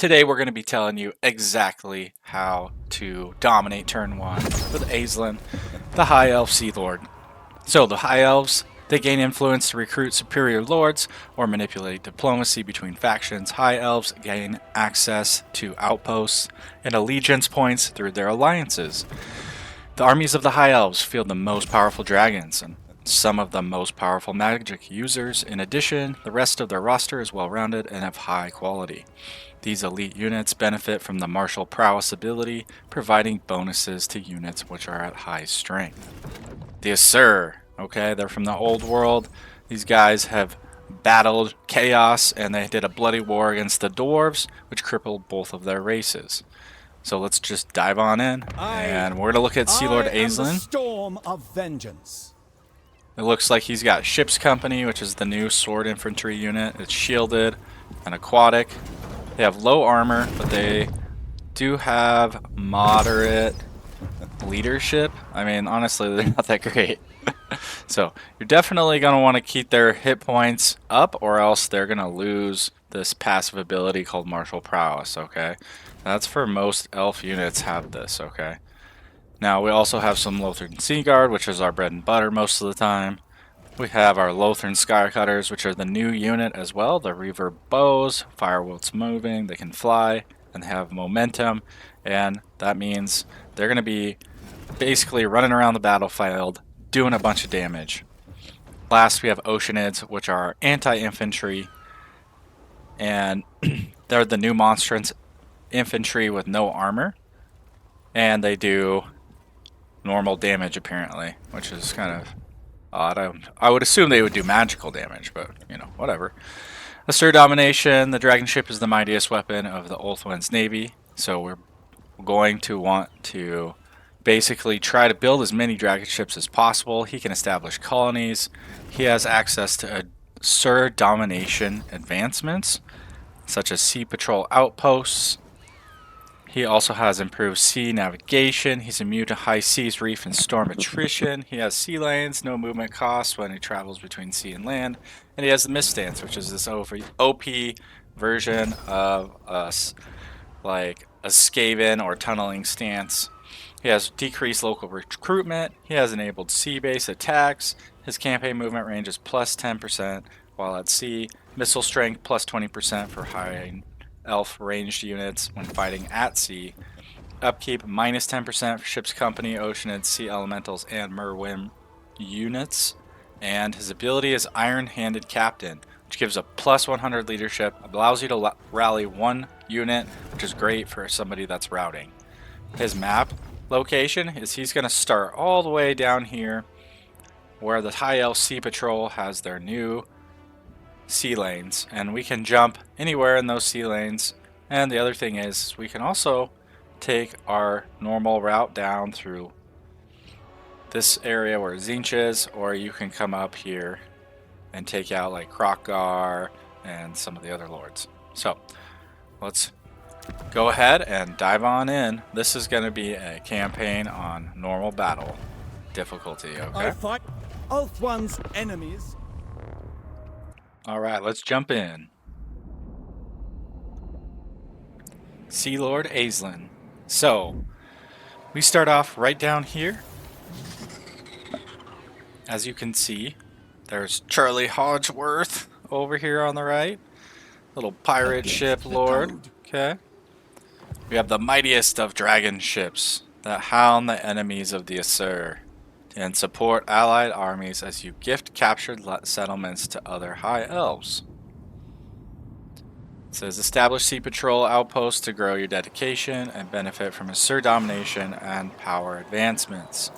Today we're going to be telling you exactly how to dominate turn 1 with Aislinn, the High Elf Sea Lord. So the High Elves, they gain influence to recruit superior lords or manipulate diplomacy between factions. High Elves gain access to outposts and allegiance points through their alliances. The armies of the High Elves field the most powerful dragons and some of the most powerful magic users. In addition, the rest of their roster is well-rounded and of high quality. These elite units benefit from the martial prowess ability, providing bonuses to units which are at high strength. The Asur, okay, they're from the old world. These guys have battled chaos and they did a bloody war against the dwarves, which crippled both of their races. So let's just dive on in, and we're gonna look at Sea Lord Aislinn. Storm of vengeance. It looks like he's got Ship's Company, which is the new sword infantry unit. It's shielded and aquatic. They have low armor, but they do have moderate leadership. I mean, honestly, they're not that great. So you're definitely going to want to keep their hit points up, or else they're going to lose this passive ability called martial prowess, okay? That's for most elf units have this, okay? Now we also have some Ulthuan Sea Guard, which is our bread and butter most of the time. We have our Ulthuan Skycutters, which are the new unit as well. The reverb bows, fire whilst moving, they can fly, and they have momentum, and that means they're going to be basically running around the battlefield, doing a bunch of damage. Last, we have Oceanids, which are anti-infantry, and they're the new monstrance infantry with no armor, and they do normal damage apparently, which is kind of odd. I would assume they would do magical damage, but you know, whatever. Asur Domination, the dragon ship is the mightiest weapon of the Ulthuan's navy, so we're going to want to basically try to build as many dragon ships as possible. He can establish colonies. He has access to Asur Domination advancements, such as sea patrol outposts. He also has improved sea navigation. He's immune to high seas, reef, and storm attrition. He has sea lanes, no movement costs when he travels between sea and land. And he has the mist stance, which is this OP version of like a Skaven or tunneling stance. He has decreased local recruitment. He has enabled sea-based attacks. His campaign movement range is plus 10% while at sea. Missile strength plus 20% for high elf ranged units when fighting at sea. Upkeep minus 10% for Ship's Company, Oceanids, Sea Elementals, and Merwin units. And his ability is Iron-Handed Captain, which gives a plus 100 leadership, allows you to rally one unit, which is great for somebody that's routing. His map location is he's going to start all the way down here where the High Elf Sea Patrol has their new sea lanes, and we can jump anywhere in those sea lanes. And the other thing is we can also take our normal route down through this area where Zinch is, or you can come up here and take out like Krokgar and some of the other lords. So let's go ahead and dive on in. This is going to be a campaign on normal battle difficulty, okay? I fight Ulthuan's enemies. Alright, let's jump in. Sea Lord Aislinn. So, we start off right down here. As you can see, there's Charlie Hodgeworth over here on the right. Little pirate ship lord. Okay. We have the mightiest of dragon ships that hound the enemies of the Asur and support allied armies as you gift captured settlements to other high elves. It says establish sea patrol outposts to grow your dedication and benefit from Asur domination and power advancements.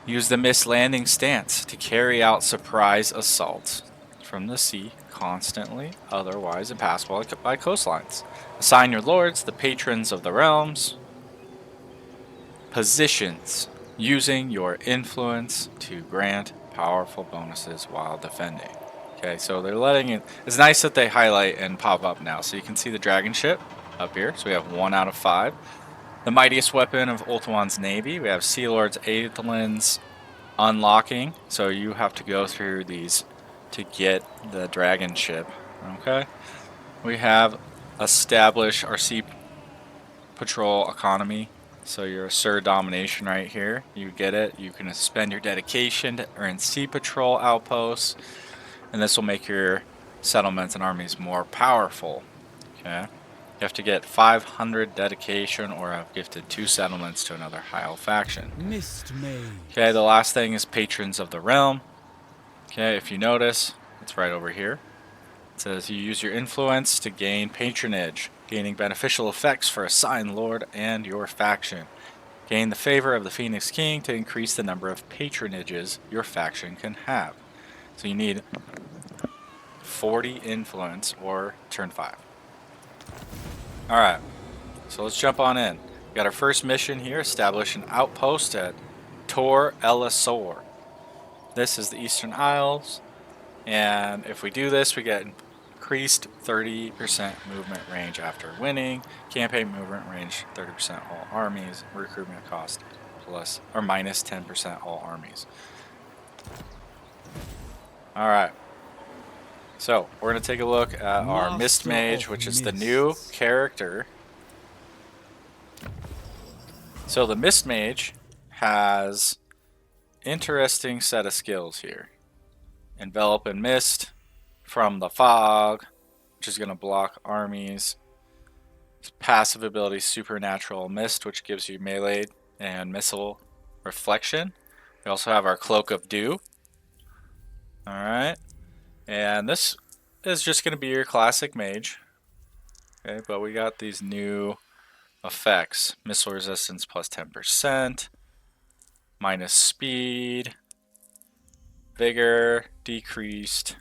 Use the mist landing stance to carry out surprise assaults from the sea constantly, otherwise impassable by coastlines. Assign your lords the patrons of the realms. Positions. Using your influence to grant powerful bonuses while defending. Okay, so they're letting it. It's nice that they highlight and pop up now. So you can see the dragon ship up here. So we have 1 out of 5. The mightiest weapon of Ulthuan's navy. We have Sea Lord Aislinn's unlocking. So you have to go through these to get the dragon ship. Okay. we have established our sea patrol economy. So your Asur Domination right here, you get it. You can spend your dedication to earn sea patrol outposts, and this will make your settlements and armies more powerful. Okay, you have to get 500 dedication or have gifted 2 settlements to another High Elf faction. Mist Mage. Okay, the last thing is Patrons of the Realm. Okay, if you notice, it's right over here. It says you use your influence to gain patronage, gaining beneficial effects for a sign lord and your faction. Gain the favor of the Phoenix King to increase the number of patronages your faction can have. So you need 40 influence or turn 5. Alright, so let's jump on in. We got our first mission here, establish an outpost at Tor Elisor. This is the Eastern Isles, and if we do this, we get increased 30% movement range after winning, campaign movement range 30% all armies, recruitment cost plus or minus 10% all armies. Alright, so we're going to take a look at our Mist Mage, which is the new character. So the Mist Mage has interesting set of skills here. Envelop in mist from the fog, which is going to block armies. Passive ability supernatural mist, which gives you melee and missile reflection. We also have our cloak of dew. Alright, and this is just going to be your classic mage. Okay, but we got these new effects. Missile resistance plus 10%, minus speed, vigor decreased,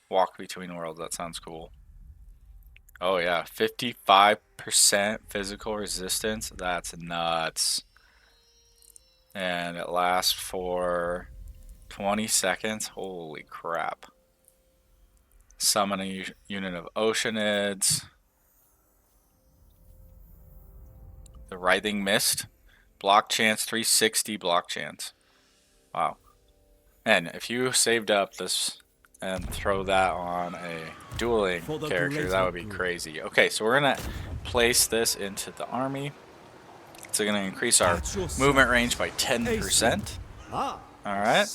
walk between worlds. That sounds cool. Oh yeah, 55% physical resistance. That's nuts. And it lasts for 20 seconds. Holy crap. Summon a unit of Oceanids. The Writhing Mist. Block chance 360 block chance. Wow. And if you saved up this and throw that on a dueling character, that would be crazy. Okay, so we're going to place this into the army. It's going to increase our movement range by 10%. Alright,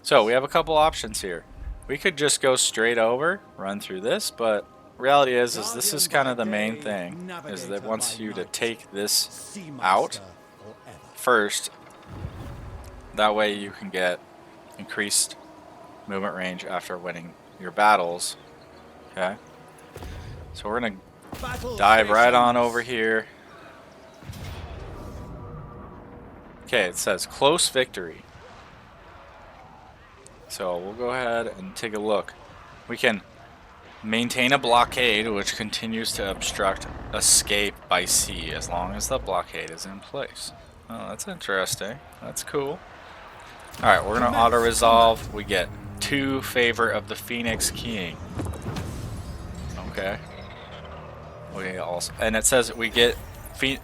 so we have a couple options here. We could just go straight over, run through this, but reality is this is kind of the main thing, is that it wants you to take this out first. That way you can get increased movement range after winning your battles. Okay, so we're gonna dive right on over here. Okay, it says close victory. So we'll go ahead and take a look. We can maintain a blockade, which continues to obstruct escape by sea as long as the blockade is in place. Oh, that's interesting. That's cool. Alright, we're going to auto-resolve. We get 2 favor of the Phoenix King. Okay. We also, and it says we get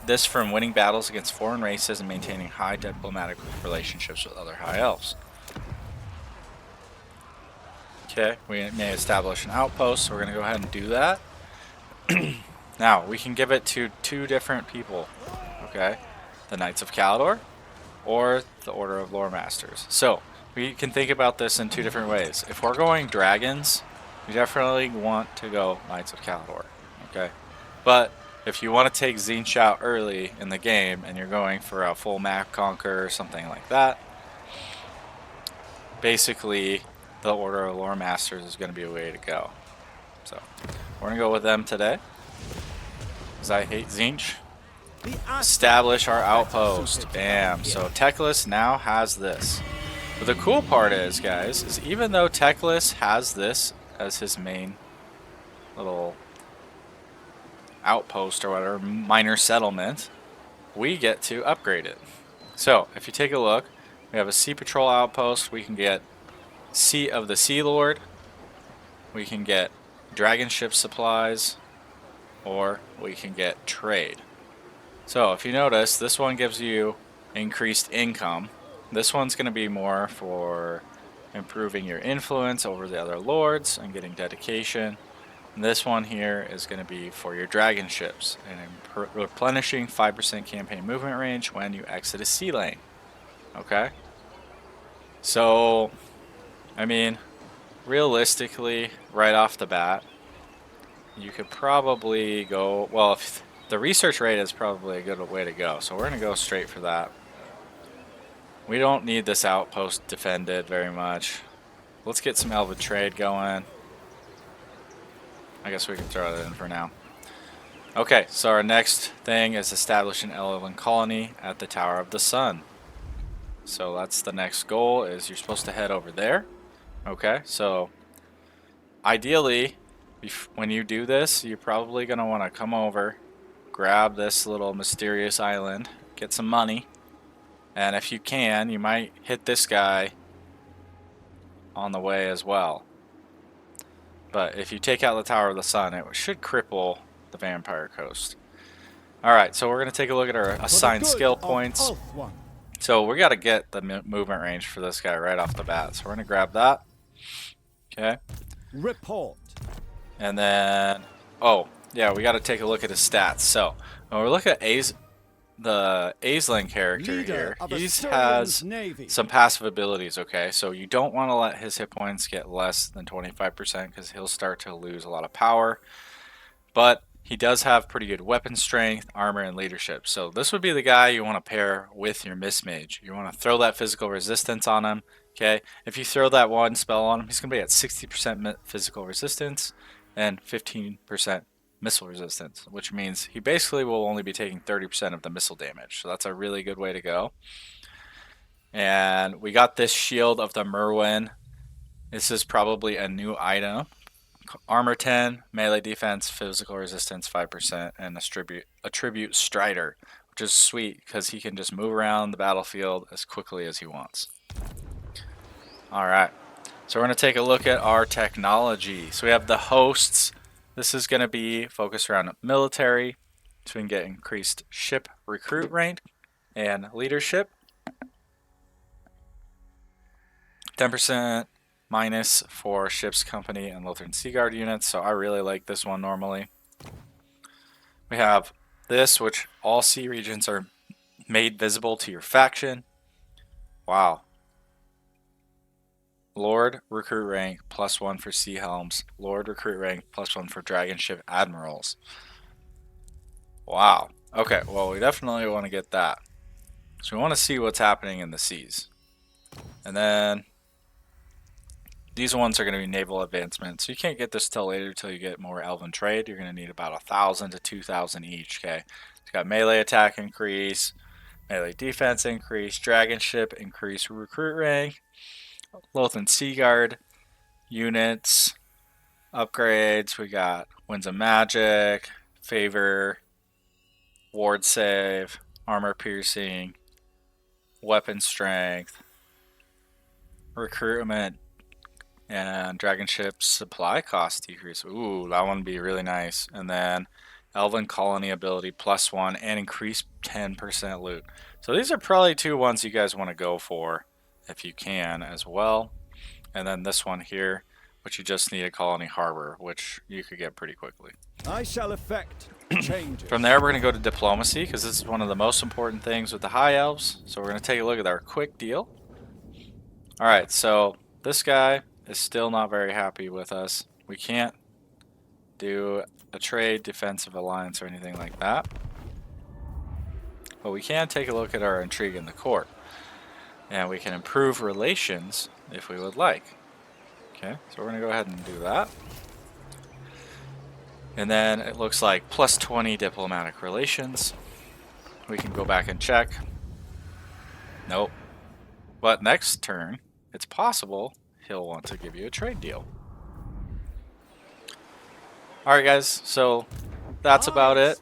this from winning battles against foreign races and maintaining high diplomatic relationships with other High Elves. Okay, we may establish an outpost, so we're going to go ahead and do that. Now, we can give it to 2 different people. Okay, the Knights of Caledor or the Order of Lore Masters. So, we can think about this in 2 different ways. If we're going dragons, we definitely want to go Knights of Caledor. Okay, but if you want to take Tzeentch out early in the game and you're going for a full map conquer or something like that, basically the Order of Lore Masters is going to be a way to go. So, we're going to go with them today, because I hate Tzeentch. Establish our outpost. Bam. So Teclis now has this. But the cool part is, guys, is even though Teclis has this as his main little outpost or whatever, minor settlement, we get to upgrade it. So if you take a look, we have a Sea Patrol outpost. We can get Sea of the Sea Lord. We can get dragon ship supplies, or we can get trade. So if you notice, this one gives you increased income. This one's going to be more for improving your influence over the other lords and getting dedication. And this one here is going to be for your dragon ships and replenishing 5% campaign movement range when you exit a sea lane. Okay? So, I mean, realistically, right off the bat, you could probably go, well, if the research rate is probably a good way to go. So we're going to go straight for that. We don't need this outpost defended very much. Let's get some Elven trade going. I guess we can throw that in for now. Okay, so our next thing is establish an Elven colony at the Tower of the Sun. So that's the next goal, is you're supposed to head over there. Okay, so ideally, when you do this, you're probably going to want to come over, grab this little mysterious island, get some money, and if you can, you might hit this guy on the way as well. But if you take out the Tower of the Sun, it should cripple the Vampire Coast. Alright, so we're going to take a look at our assigned skill points. So we got to get the movement range for this guy right off the bat. So we're going to grab that. Okay. Report. And then, oh, yeah, we got to take a look at his stats. So when we look at the Aislinn character here, he has some passive abilities, okay? So you don't want to let his hit points get less than 25% because he'll start to lose a lot of power. But he does have pretty good weapon strength, armor, and leadership. So this would be the guy you want to pair with your Mage. You want to throw that physical resistance on him, okay? If you throw that one spell on him, he's going to be at 60% physical resistance and 15% missile resistance, which means he basically will only be taking 30% of the missile damage. So that's a really good way to go. And we got this Shield of the Merwin. This is probably a new item. Armor 10, melee defense, physical resistance 5%, and attribute Strider, which is sweet because he can just move around the battlefield as quickly as he wants. Alright, so we're going to take a look at our technology. So we have the hosts. This is going to be focused around military, so we can get increased ship recruit rank and leadership. 10% minus for ship's company and Ulthuan Sea Guard units, so I really like this one normally. We have this, which all sea regions are made visible to your faction. Wow. Lord recruit rank +1 for sea helms. Lord recruit rank +1 for dragon ship admirals. Wow. Okay, well, we definitely want to get that. So we want to see what's happening in the seas. And then these ones are going to be naval advancement. So you can't get this till later till you get more elven trade. You're going to need about 1,000 to 2,000 each, okay? It's got melee attack increase, melee defense increase, dragon ship increase recruit rank, Ulthuan Sea Guard units, upgrades. We got Winds of Magic, Favor, Ward Save, Armor Piercing, Weapon Strength, Recruitment, and Dragon Ship Supply Cost Decrease. Ooh, that one would be really nice. And then Elven Colony Ability +1 and increase 10% loot. So these are probably two ones you guys want to go for if you can as well. And then this one here, which you just need a colony harbor, which you could get pretty quickly. I shall effect changes. From there, we're going to go to diplomacy because this is one of the most important things with the High Elves. So we're going to take a look at our quick deal. Alright, so this guy is still not very happy with us. We can't do a trade, defensive alliance, or anything like that. But we can take a look at our intrigue in the court. And we can improve relations if we would like. Okay, so we're going to go ahead and do that. And then it looks like +20 diplomatic relations. We can go back and check. Nope. But next turn, it's possible he'll want to give you a trade deal. Alright guys, so that's about it.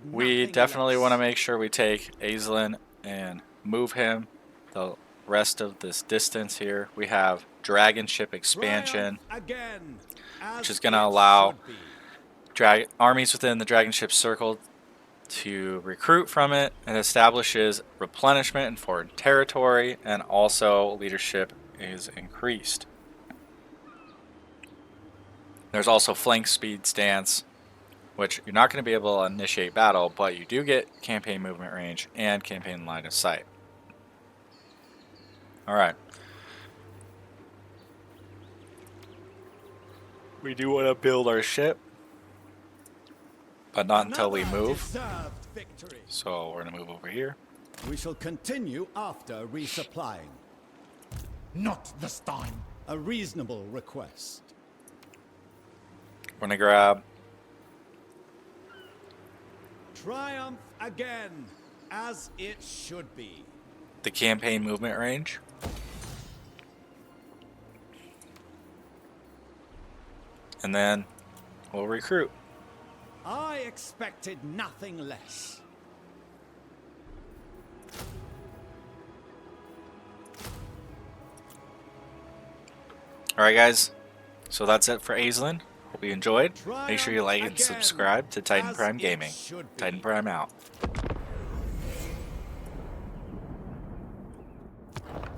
We definitely want to make sure we take Aislinn and move him the rest of this distance here. We have dragon ship expansion, which is going to allow armies within the dragon ship circle to recruit from it, and establishes replenishment in foreign territory, and also leadership is increased. There's also flank speed stance, which you're not going to be able to initiate battle, but you do get campaign movement range and campaign line of sight. Alright. We do want to build our ship, but not until we Another move. deserved victory. So we're going to move over here. We shall continue after resupplying. Not this time. A reasonable request. We're going to grab Triumph again, as it should be. the campaign movement range. And then we'll recruit. I expected nothing less. Alright guys, so that's it for Aislinn. Hope you enjoyed. Make sure you like and Triumph subscribe to Titan as Prime it Gaming. should be. Titan Prime out.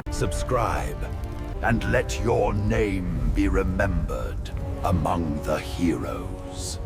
Subscribe, and let your name be remembered among the heroes.